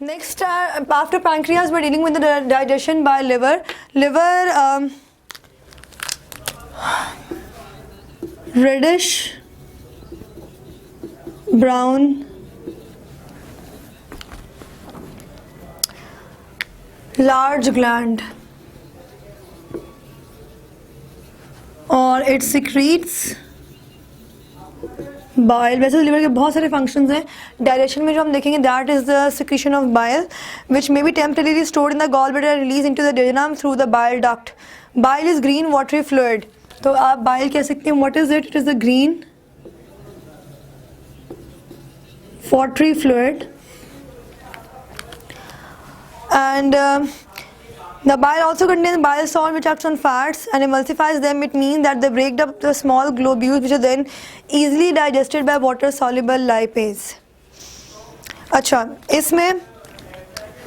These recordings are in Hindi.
Next, after pancreas, we're dealing with the digestion by liver. Liver, reddish brown, large gland, और it secretes बाइल. वैसे लिवर के बहुत सारे फंक्शंस हैं. डाइजेशन में जो हम देखेंगे that is the secretion of bile which may be temporary stored in the gall bladder release into the duodenum through the bile duct. Bile is green watery fluid. तो आप बाइल कह सकते हैं what is it? It is the green watery fluid, and the bile also contains bile salt which acts on fats and emulsifies them. It means that they break up the small globules which are then easily digested by water soluble lipase. अच्छा, इसमें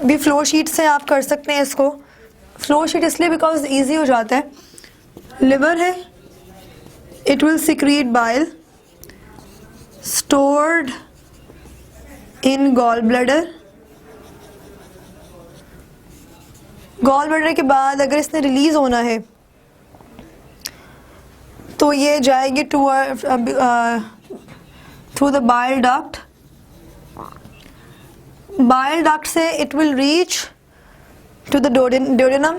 भी फ्लो शीट से आप कर सकते हैं इसको. फ्लो शीट इसलिए बिकॉज ईजी हो जाता है. लिवर है, it will secrete bile stored in gall bladder. Gall bladder के बाद अगर इसने रिलीज होना है तो ये जाएगी through the bile duct. Bile duct से it will reach to the duodenum.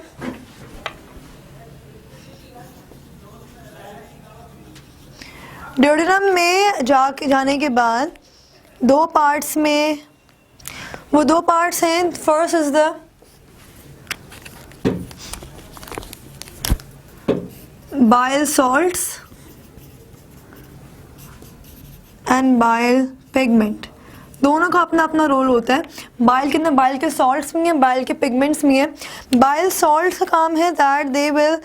duodenum में जाने के बाद दो पार्ट्स में, वो दो पार्ट्स हैं. First is the bile salts and bile pigment. दोनों का अपना अपना रोल होता है. बाइल के अंदर बाइल के सॉल्ट्स भी हैं, बाइल के पिगमेंट्स भी हैं. बाइल सॉल्ट्स का काम है that they will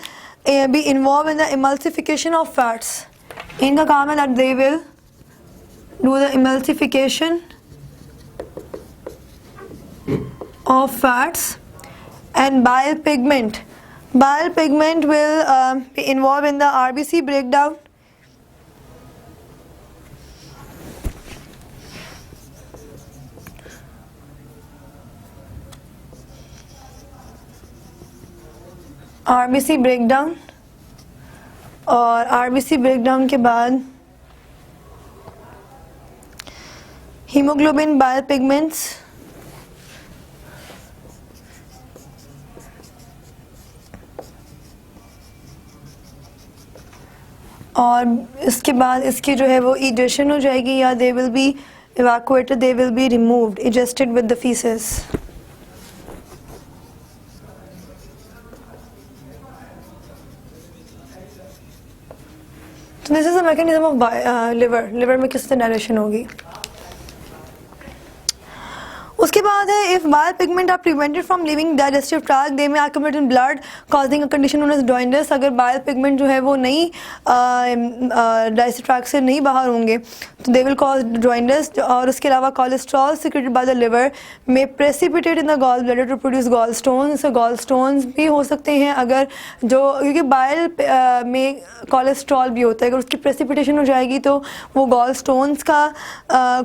be involve in the emulsification of fats. इनका काम है that they will do the emulsification of fats. And bile pigment will be involved in the RBC breakdown. RBC breakdown और RBC breakdown के बाद hemoglobin bile pigments और इसके बाद इसकी जो है वो इजेशन हो जाएगी या they will be evacuated, they will be removed, egested with the faeces. तो this is the mechanism of liver में किस तरह डायरेक्शन होगी. उसके बाद है if bile pigment are prevented from leaving digestive tract they में accumulate in blood causing a condition known as jaundice. अगर बाइल पिगमेंट जो है वो नहीं डाइजेस्टिव ट्रैक्ट से नहीं बाहर होंगे तो दे विल कॉज जॉइंडिस. और उसके अलावा cholesterol secreted by the liver में precipitate in the gall bladder to produce gall stones. Gall stones भी हो सकते हैं अगर जो, क्योंकि बाइल में कोलेस्ट्रॉल भी होता है. अगर उसकी प्रेसिपिटेशन हो जाएगी तो वो गॉल स्टोन्स का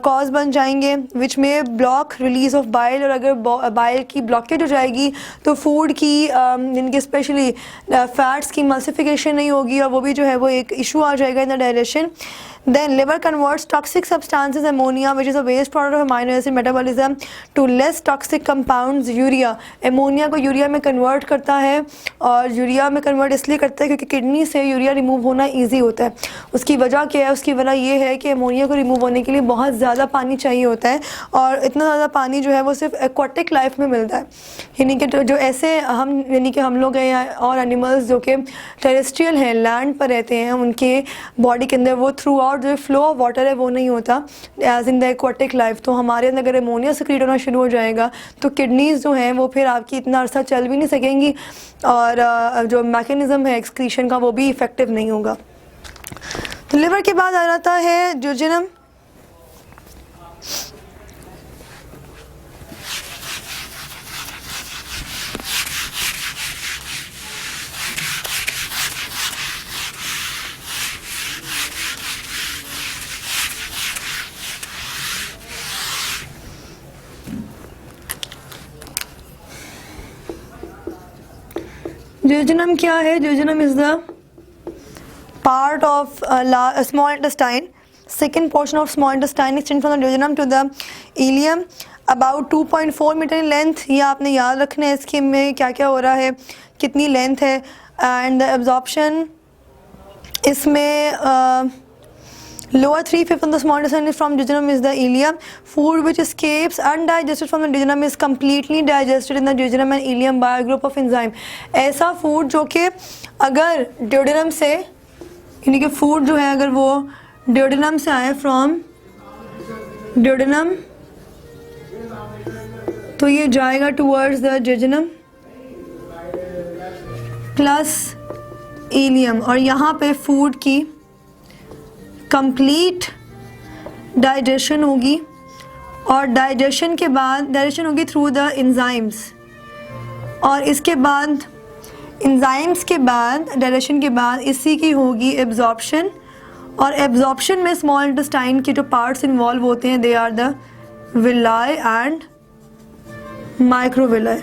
कॉज बन जाएंगे विच में ब्लॉक रिलीज ऑफ बाइल. और अगर बाइल की ब्लॉकेज हो जाएगी तो फूड की जिनकी स्पेशली फैट्स की मल्सिफिकेशन नहीं होगी और वो भी जो है वो एक इशू आ जाएगा in the direction. Then liver converts toxic substances ammonia which is a waste product of amino acid metabolism to less toxic compounds urea. ammonia को यूरिया में कन्वर्ट करता है और यूरिया में कन्वर्ट इसलिए करता है क्योंकि किडनी से यूरिया रिमूव होना इजी होता है. उसकी वजह क्या है? उसकी वजह ये है कि अमोनिया को रिमूव होने के लिए बहुत ज़्यादा पानी चाहिए होता है और इतना ज़्यादा पानी जो है वो सिर्फ एक्वाटिक लाइफ में मिलता है. यानी कि जो ऐसे यानी कि हम लोग हैं और एनिमल्स जो कि टेरेस्ट्रियल हैं, लैंड पर रहते हैं, उनके बॉडी के अंदर वो थ्रू आउट जो फ्लो ऑफ वाटर है वो नहीं होता as in the aquatic life. तो हमारे अंदर अगर अमोनिया सिक्रीट होना शुरू हो जाएगा तो किडनीज जो हैं वो फिर आपकी इतना अर्सा चल भी नहीं सकेंगी और जो मैकेनिज्म है एक्सक्रीशन का वो भी इफेक्टिव नहीं होगा. तो लिवर के बाद आ जाता है ड्यूडेनम. Duodenum क्या है? Duodenum is the part of small intestine. Second portion of small intestine extends from the duodenum to the ileum. About 2.4 metre in length. ये आपने याद रखना है इसके में क्या क्या हो रहा है, कितनी लेंथ है. एंड एब्जॉर्प्शन इसमें lower 3/5 of the small intestine from duodenum is the ileum. Food which escapes undigested from the duodenum is completely digested in the duodenum and ileum by a group of enzyme. ऐसा फूड जो कि अगर duodenum से, यानी कि फूड जो है अगर वो duodenum से आए from duodenum तो ये जाएगा towards the jejunum plus ileum और यहाँ पे फूड की कंप्लीट डाइजेशन होगी और डाइजेशन के बाद डाइजेशन होगी थ्रू द एंजाइम्स और इसके बाद एंजाइम्स के बाद डाइजेशन के बाद इसी की होगी एब्जॉर्प्शन और एब्जॉर्प्शन में स्मॉल इंटेस्टाइन के जो पार्ट्स इन्वॉल्व होते हैं they are the villi and microvilli.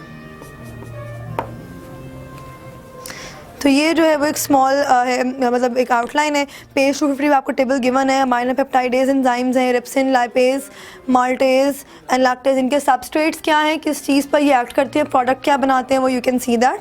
तो ये जो है वो एक स्मॉल है, मतलब एक आउटलाइन है. पेज 250 में आपको टेबल गिवन है. अमाइनो पेप्टाइडेज एंजाइम्स हैं, रिप्सिन, लाइपेज, माल्टेज एंड लैक्टेज. इनके सबस्ट्रेट्स क्या हैं, किस चीज़ पर ये एक्ट करते हैं, प्रोडक्ट क्या बनाते हैं, वो यू कैन सी दैट.